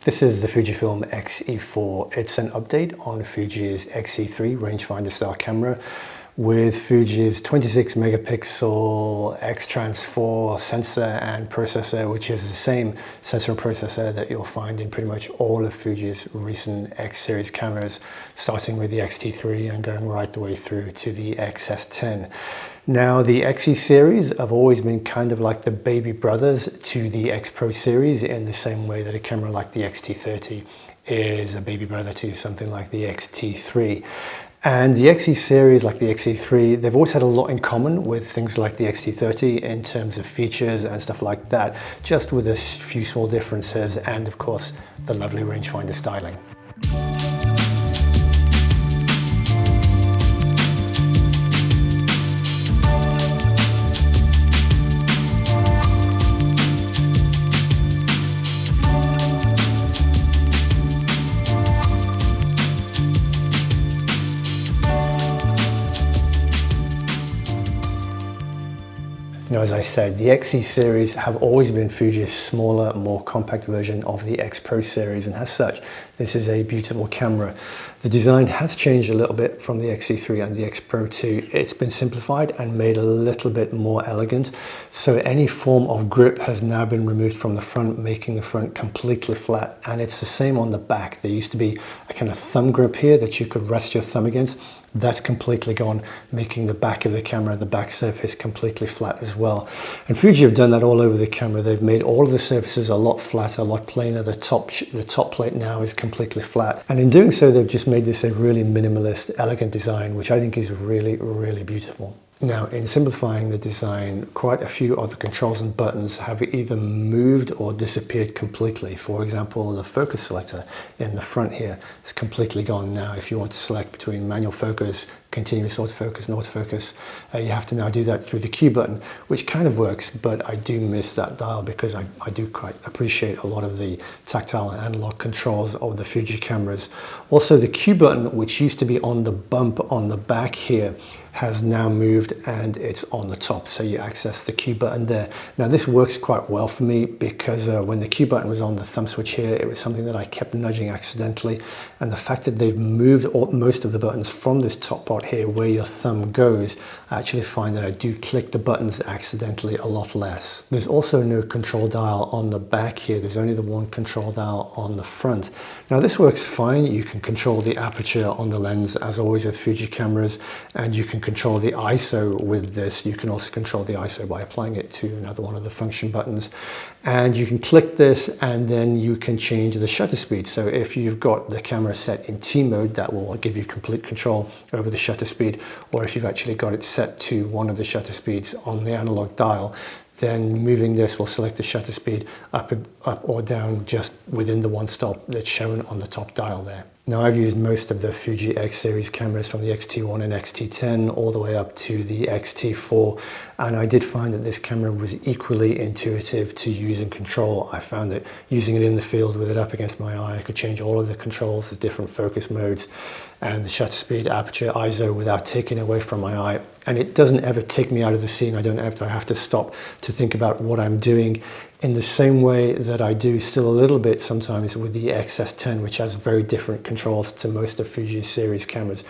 This is the Fujifilm X-E4. It's an update on Fuji's X-E3 rangefinder style camera with Fuji's 26 megapixel X-Trans4 sensor and processor, which is the same sensor and processor that you'll find in pretty much all of Fuji's recent X series cameras, starting with the X-T3 and going right the way through to the XS10. Now, the X-E series have always been kind of like the baby brothers to the X Pro series, in the same way that a camera like the X-T30 is a baby brother to something like the X-T3. And the X-E series, like the X-E3, they've always had a lot in common with things like the X-T30 in terms of features and stuff like that, just with a few small differences and, of course, the lovely rangefinder styling. Now, as I said, the X-E series have always been Fuji's smaller, more compact version of the X Pro series, and as such, this is a beautiful camera. The design has changed a little bit from the X-E3 and the X Pro 2. It's been simplified and made a little bit more elegant. So any form of grip has now been removed from the front, making the front completely flat. And it's the same on the back. There used to be a kind of thumb grip here that you could rest your thumb against. That's completely gone, making the back of the camera, the back surface, completely flat as well. And Fuji have done that all over the camera. They've made all of the surfaces a lot flatter, a lot plainer. The top plate now is completely flat. And in doing so, they've just made this a really minimalist, elegant design, which I think is really, really beautiful. Now, in simplifying the design, quite a few of the controls and buttons have either moved or disappeared completely. For example, the focus selector in the front here is completely gone now. If you want to select between manual focus, continuous autofocus and autofocus, you have to now do that through the Q button, which kind of works, but I do miss that dial because I do quite appreciate a lot of the tactile and analog controls of the Fuji cameras. Also, the Q button, which used to be on the bump on the back here, has now moved and it's on the top, so you access the Q button there. Now, this works quite well for me because when the Q button was on the thumb switch here, it was something that I kept nudging accidentally, and the fact that they've moved most of the buttons from this top part here where your thumb goes, I actually find that I do click the buttons accidentally a lot less. There's also no control dial on the back here. There's only the one control dial on the front. Now, this works fine. You can control the aperture on the lens as always with Fuji cameras, and you can control the ISO with this. You can also control the ISO by applying it to another one of the function buttons. And you can click this and then you can change the shutter speed. So if you've got the camera set in T mode, that will give you complete control over the shutter speed. Or if you've actually got it set to one of the shutter speeds on the analog dial, then moving this will select the shutter speed up or down just within the one stop that's shown on the top dial there. Now, I've used most of the Fuji X series cameras from the X-T1 and X-T10 all the way up to the X-T4, and I did find that this camera was equally intuitive to use and control. I found that using it in the field with it up against my eye, I could change all of the controls, the different focus modes, and the shutter speed, aperture, ISO without taking away from my eye. And it doesn't ever take me out of the scene. I don't ever have to stop to think about what I'm doing, in the same way that I do still a little bit sometimes with the XS10, which has very different controls to most of Fuji's series cameras.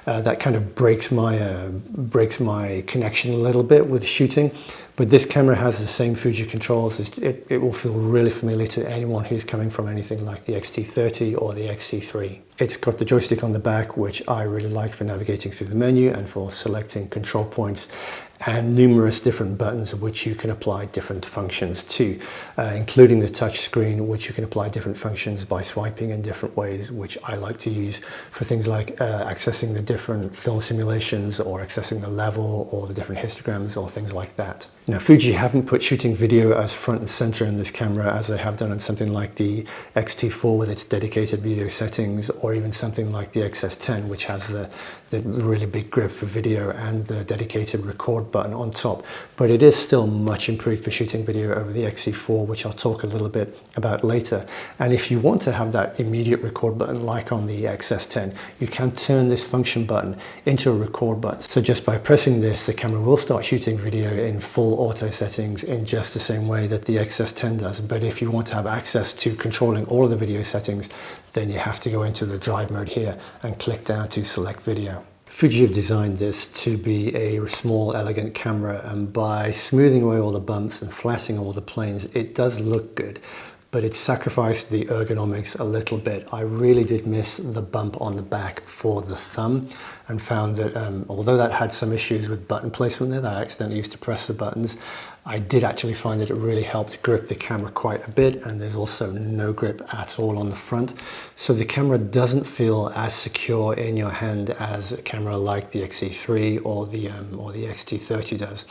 That kind of breaks my connection a little bit with shooting. But this camera has the same Fuji controls. It will feel really familiar to anyone who's coming from anything like the X-T30 or the X-E3. It's got the joystick on the back, which I really like for navigating through the menu and for selecting control points, and numerous different buttons which you can apply different functions to, including the touch screen, which you can apply different functions by swiping in different ways, which I like to use for things like accessing the different film simulations or accessing the level or the different histograms or things like that. Now, Fuji haven't put shooting video as front and center in this camera as they have done on something like the X-T4 with its dedicated video settings, or even something like the XS10, which has the really big grip for video and the dedicated record record button on top, but it is still much improved for shooting video over the X-E4, which I'll talk a little bit about later. And if you want to have that immediate record button like on the XS10, you can turn this function button into a record button. So just by pressing this, the camera will start shooting video in full auto settings in just the same way that the XS10 does. But if you want to have access to controlling all of the video settings, then you have to go into the drive mode here and click down to select video. Fuji have designed this to be a small, elegant camera, and by smoothing away all the bumps and flattening all the planes, it does look good, but it sacrificed the ergonomics a little bit. I really did miss the bump on the back for the thumb, and found that although that had some issues with button placement there, that I accidentally used to press the buttons, I did actually find that it really helped grip the camera quite a bit, and there's also no grip at all on the front. So the camera doesn't feel as secure in your hand as a camera like the X-E3 or the X-T30 does.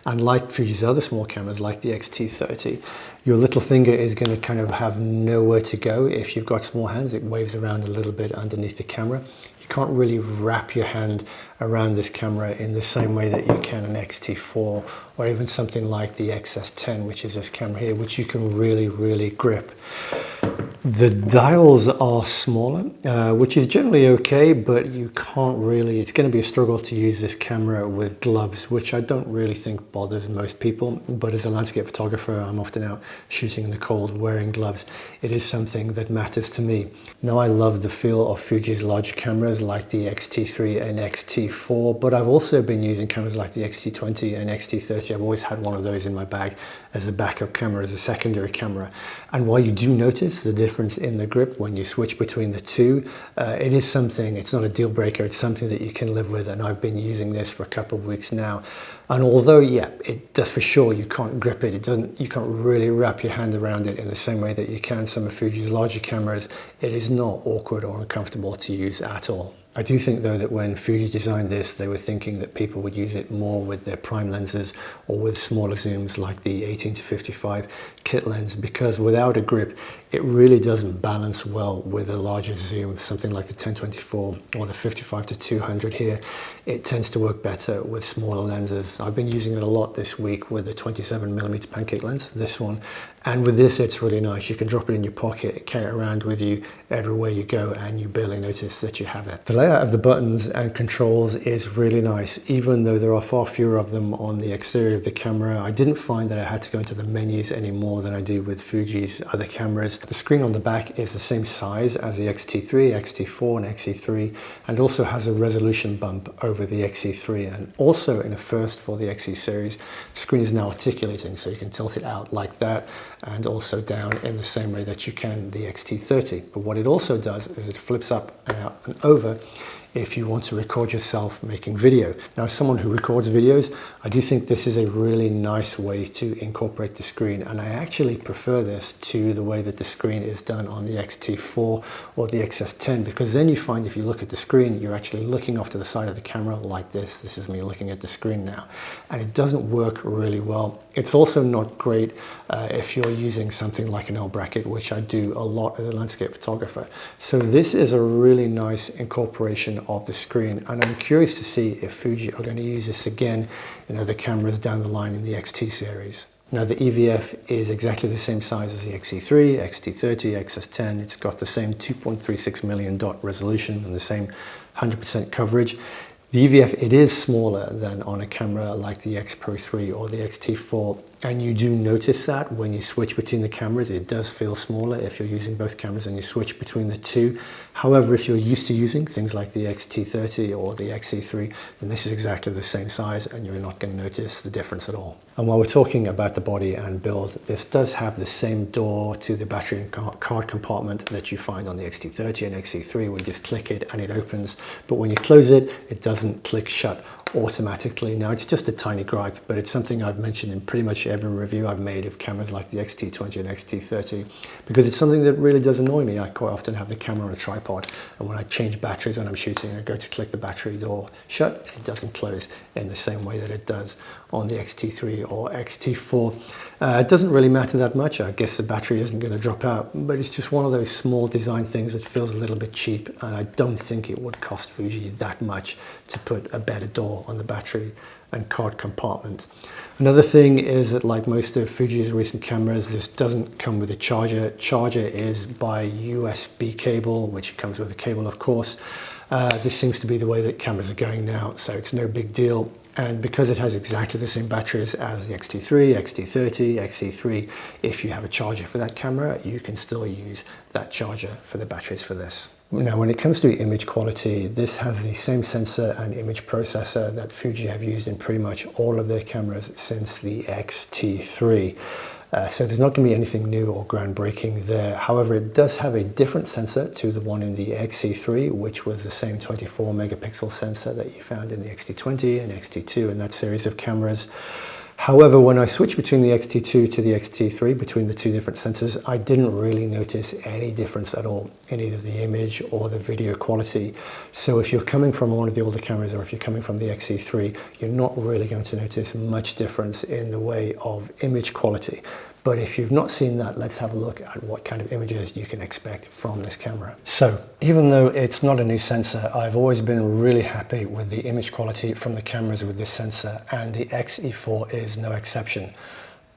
And like Fuji's other small cameras like the X-T30, your little finger is going to kind of have nowhere to go. If you've got small hands, it waves around a little bit underneath the camera. You can't really wrap your hand around this camera in the same way that you can an X-T4 or even something like the XS10, which is this camera here, which you can really grip. The dials are smaller, which is generally okay, but you can't really, it's going to be a struggle to use this camera with gloves, which I don't really think bothers most people. But as a landscape photographer, I'm often out shooting in the cold wearing gloves. It is something that matters to me. Now, I love the feel of Fuji's larger cameras like the X-T3 and X-T4, but I've also been using cameras like the X-T20 and X-T30. I've always had one of those in my bag as a backup camera, as a secondary camera. And while you do notice the difference in the grip when you switch between the two, it is something, it's not a deal breaker, it's something that you can live with, and I've been using this for a couple of weeks now. And although, yeah, it does for sure, you can't grip it, you can't really wrap your hand around it in the same way that you can some of Fuji's larger cameras, it is not awkward or uncomfortable to use at all. I do think though that when Fuji designed this, they were thinking that people would use it more with their prime lenses or with smaller zooms like the 18-55 kit lens, because without a grip, it really doesn't balance well with a larger zoom, something like the 10-24 or the 55-200 here. It tends to work better with smaller lenses. I've been using it a lot this week with the 27mm pancake lens, this one. And with this, it's really nice. You can drop it in your pocket, carry it around with you everywhere you go, and you barely notice that you have it. The layout of the buttons and controls is really nice, even though there are far fewer of them on the exterior of the camera. I didn't find that I had to go into the menus any more than I do with Fuji's other cameras. The screen on the back is the same size as the X-T3, X-T4 and X-E3, and also has a resolution bump over the X-E3. And also in a first for the X-E series, the screen is now articulating, so you can tilt it out like that, and also down in the same way that you can the X-T30. But what it also does is it flips up and out and over if you want to record yourself making video. Now, as someone who records videos, I do think this is a really nice way to incorporate the screen, and I actually prefer this to the way that the screen is done on the X-T4 or the XS10, because then you find if you look at the screen, you're actually looking off to the side of the camera like this. This is me looking at the screen now, and it doesn't work really well. It's also not great if you're using something like an L bracket, which I do a lot as a landscape photographer. So this is a really nice incorporation of the screen, and I'm curious to see if Fuji are going to use this again in other cameras down the line in the XT series. Now, the EVF is exactly the same size as the X-E3, X-T30, XS10. It's got the same 2.36 million dot resolution and the same 100% coverage. The EVF, it is smaller than on a camera like the X Pro 3 or the X-T4, and you do notice that when you switch between the cameras. It does feel smaller if you're using both cameras and you switch between the two. However, if you're used to using things like the X-T30 or the X-E3, then this is exactly the same size and you're not going to notice the difference at all. And while we're talking about the body and build, this does have the same door to the battery and card compartment that you find on the X-T30 and X-E3, where you just click it and it opens. But when you close it, it doesn't click shut automatically. Now, it's just a tiny gripe, but it's something I've mentioned in pretty much every review I've made of cameras like the X-T20 and X-T30, because it's something that really does annoy me. I quite often have the camera on a tripod, and when I change batteries when I'm shooting, I go to click the battery door shut, it doesn't close in the same way that it does on the X-T3 or X-T4. It doesn't really matter that much. I guess the battery isn't going to drop out, but it's just one of those small design things that feels a little bit cheap, and I don't think it would cost Fuji that much to put a better door on the battery and card compartment. Another thing is that, like most of Fuji's recent cameras, this doesn't come with a charger. Charger is by USB cable, which comes with a cable, of course. This seems to be the way that cameras are going now, so it's no big deal. And because it has exactly the same batteries as the X-T3, X-T30, X-E3, if you have a charger for that camera, you can still use that charger for the batteries for this. Now, when it comes to image quality, this has the same sensor and image processor that Fuji have used in pretty much all of their cameras since the X-T3. So there's not going to be anything new or groundbreaking there. However, it does have a different sensor to the one in the X-E3, which was the same 24 megapixel sensor that you found in the X-T20 and X-T2 in that series of cameras. However, when I switched between the X-T2 to the X-T3, between the two different sensors, I didn't really notice any difference at all in either the image or the video quality. So if you're coming from one of the older cameras, or if you're coming from the X-E3, you're not really going to notice much difference in the way of image quality. But if you've not seen that, let's have a look at what kind of images you can expect from this camera. So even though it's not a new sensor, I've always been really happy with the image quality from the cameras with this sensor, and the X-E4 is no exception.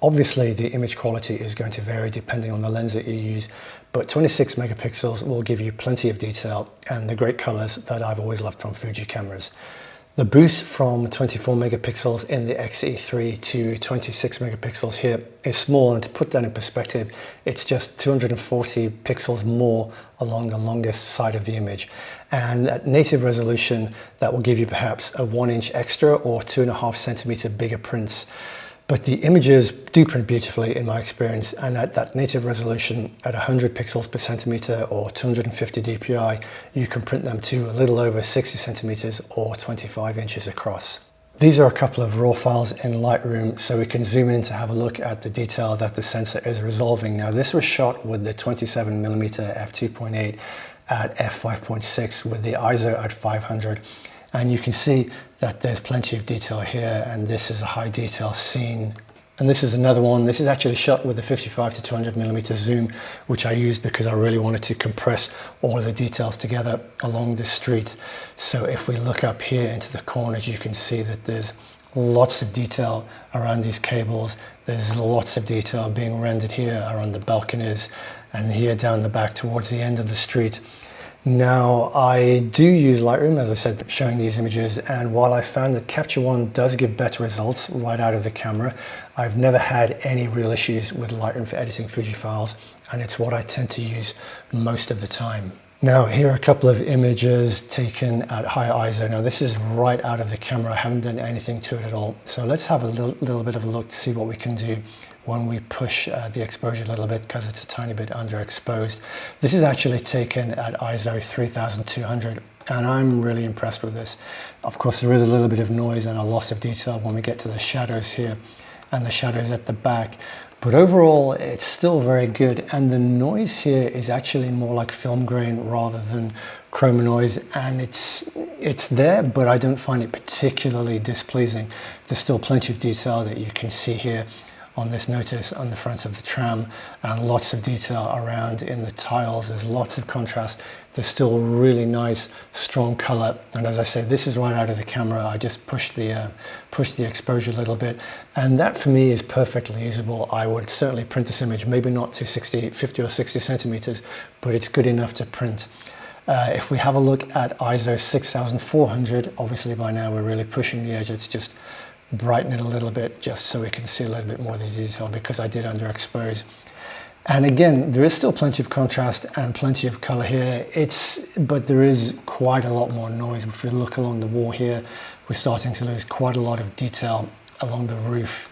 Obviously, the image quality is going to vary depending on the lens that you use, but 26 megapixels will give you plenty of detail and the great colors that I've always loved from Fuji cameras. The boost from 24 megapixels in the X-E3 to 26 megapixels here is small, and to put that in perspective, it's just 240 pixels more along the longest side of the image. And at native resolution, that will give you perhaps a 1 inch extra or 2.5 centimeter bigger prints. But the images do print beautifully in my experience, and at that native resolution at 100 pixels per centimeter or 250 dpi, you can print them to a little over 60 centimeters or 25 inches across. These are a couple of raw files in Lightroom, so we can zoom in to have a look at the detail that the sensor is resolving. Now, this was shot with the 27mm f2.8 at f5.6 with the ISO at 500. And you can see that there's plenty of detail here, and this is a high detail scene. And this is another one. This is actually shot with the 55 to 200mm zoom, which I used because I really wanted to compress all of the details together along the street. So if we look up here into the corners, you can see that there's lots of detail around these cables. There's lots of detail being rendered here around the balconies and here down the back towards the end of the street. Now, I do use Lightroom, as I said, showing these images, and while I found that Capture One does give better results right out of the camera, I've never had any real issues with Lightroom for editing Fuji files, and it's what I tend to use most of the time. Now, here are a couple of images taken at high ISO. Now, this is right out of the camera. I haven't done anything to it at all. So let's have a little bit of a look to see what we can do when we push the exposure a little bit, because it's a tiny bit underexposed. This is actually taken at ISO 3200, and I'm really impressed with this. Of course, there is a little bit of noise and a loss of detail when we get to the shadows here and the shadows at the back, but overall it's still very good, and the noise here is actually more like film grain rather than chroma noise, and it's there, but I don't find it particularly displeasing. There's still plenty of detail that you can see here on this notice on the front of the tram, and lots of detail around in the tiles. There's lots of contrast. There's still really nice strong color, and as I said, this is right out of the camera. I just pushed the exposure a little bit, and that for me is perfectly usable. I would certainly print this image, maybe not to 50 or 60 centimeters, but it's good enough to print. If we have a look at ISO 6400, obviously by now we're really pushing the edge. It's just brighten it a little bit just so we can see a little bit more of the detail, because I did underexpose. And again, there is still plenty of contrast and plenty of color here. But there is quite a lot more noise. If we look along the wall here, we're starting to lose quite a lot of detail along the roof.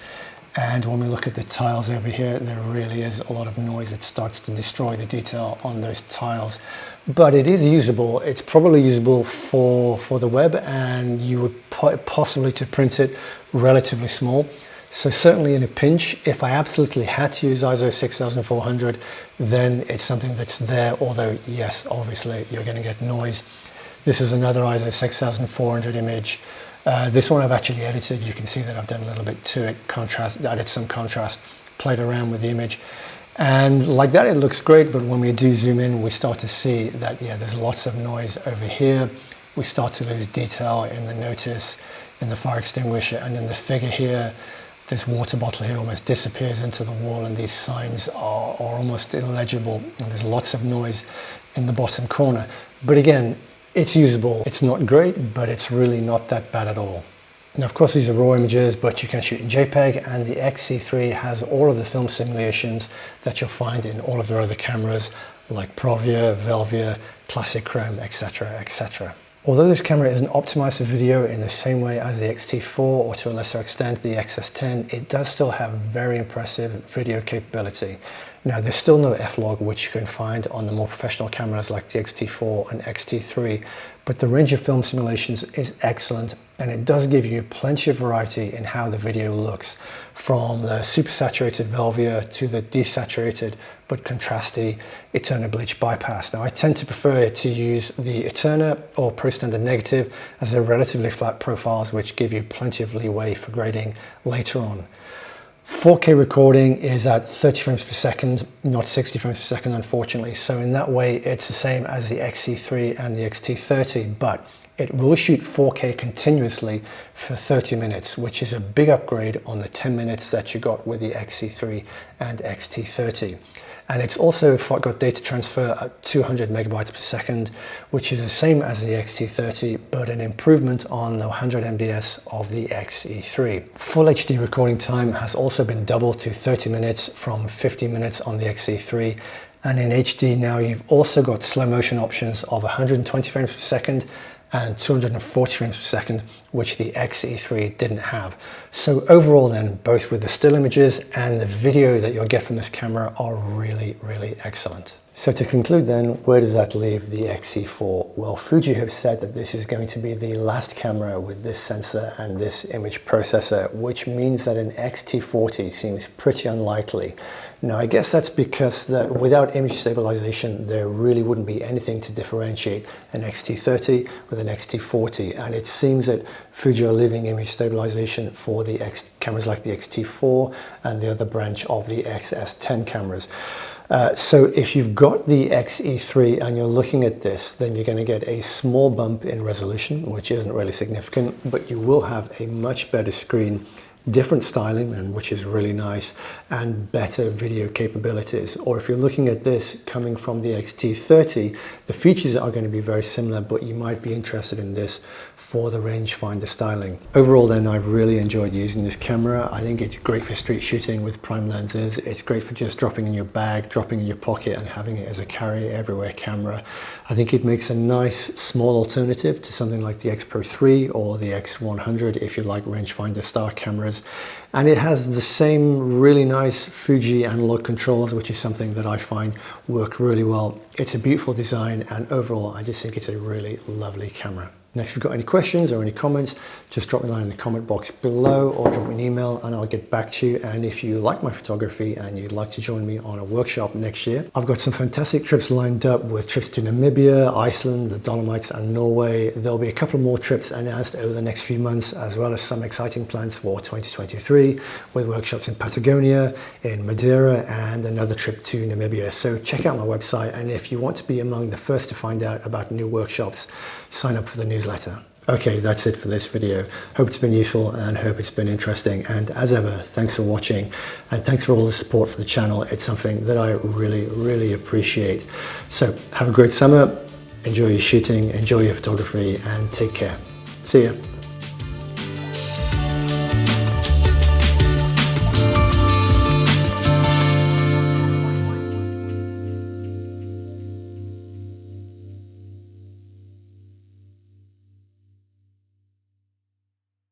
And when we look at the tiles over here, there really is a lot of noise that starts to destroy the detail on those tiles. But it is usable. It's probably usable for the web, and you would possibly to print it relatively small. So certainly in a pinch, if I absolutely had to use ISO 6400, then it's something that's there, although yes, obviously you're going to get noise. This is another ISO 6400 image. This one I've actually edited. You can see that I've done a little bit to it, added some contrast, played around with the image. And like that, it looks great, but when we do zoom in, we start to see that, yeah, there's lots of noise over here. We start to lose detail in the notice, in the fire extinguisher, and in the figure here. This water bottle here almost disappears into the wall, and these signs are almost illegible, and there's lots of noise in the bottom corner. But again, it's usable. It's not great, but it's really not that bad at all. Now, of course, these are raw images, but you can shoot in JPEG, and the X-E3 has all of the film simulations that you'll find in all of their other cameras, like Provia, Velvia, Classic Chrome, etc., etc. Although this camera isn't optimized for video in the same way as the X-T4 or to a lesser extent the XS10, it does still have very impressive video capability. Now, there's still no F-Log, which you can find on the more professional cameras like the X-T4 and X-T3, but the range of film simulations is excellent, and it does give you plenty of variety in how the video looks, from the super saturated Velvia to the desaturated but contrasty Eterna bleach bypass. Now, I tend to prefer to use the Eterna or Pro Standard Negative, as they're relatively flat profiles which give you plenty of leeway for grading later on. 4K recording is at 30 frames per second, not 60 frames per second, unfortunately. So in that way, it's the same as the X-E3 and the X-T30, but it will shoot 4K continuously for 30 minutes, which is a big upgrade on the 10 minutes that you got with the X-E3 and X-T30. And it's also got data transfer at 200 megabytes per second, which is the same as the X-T30, but an improvement on the 100 MBS of the X-E3. Full HD recording time has also been doubled to 30 minutes from 50 minutes on the X-E3. And in HD now, you've also got slow motion options of 120 frames per second and 240 frames per second, which the X-E3 didn't have. So overall then, both with the still images and the video that you'll get from this camera are really, really excellent. So to conclude then, where does that leave the X-E4? Well, Fuji have said that this is going to be the last camera with this sensor and this image processor, which means that an X-T40 seems pretty unlikely. Now, I guess that's because that without image stabilization, there really wouldn't be anything to differentiate an X-T30 with an X-T40, and it seems that Fuji are leaving image stabilization for the cameras like the X-T4 and the other branch of the XS10 cameras. So if you've got the X-E3 and you're looking at this, then you're going to get a small bump in resolution, which isn't really significant, but you will have a much better screen, different styling, and which is really nice, and better video capabilities. Or if you're looking at this coming from the X-T30, the features are going to be very similar, but you might be interested in this for the rangefinder styling. Overall then, I've really enjoyed using this camera. I think it's great for street shooting with prime lenses. It's great for just dropping in your bag, dropping in your pocket, and having it as a carry everywhere camera. I think it makes a nice small alternative to something like the X Pro 3 or the X100 if you like rangefinder style cameras. And it has the same really nice Fuji analog controls, which is something that I find work really well. It's a beautiful design, and overall I just think it's a really lovely camera. Now, if you've got any questions or any comments, just drop me a line in the comment box below or drop me an email and I'll get back to you. And if you like my photography and you'd like to join me on a workshop next year, I've got some fantastic trips lined up with trips to Namibia, Iceland, the Dolomites and Norway. There'll be a couple more trips announced over the next few months, as well as some exciting plans for 2023 with workshops in Patagonia, in Madeira, and another trip to Namibia. So check out my website, and if you want to be among the first to find out about new workshops, sign up for the newsletter. Okay, that's it for this video. Hope it's been useful and hope it's been interesting. And as ever, thanks for watching and thanks for all the support for the channel. It's something that I really, really appreciate. So have a great summer, enjoy your shooting, enjoy your photography, and take care. See ya.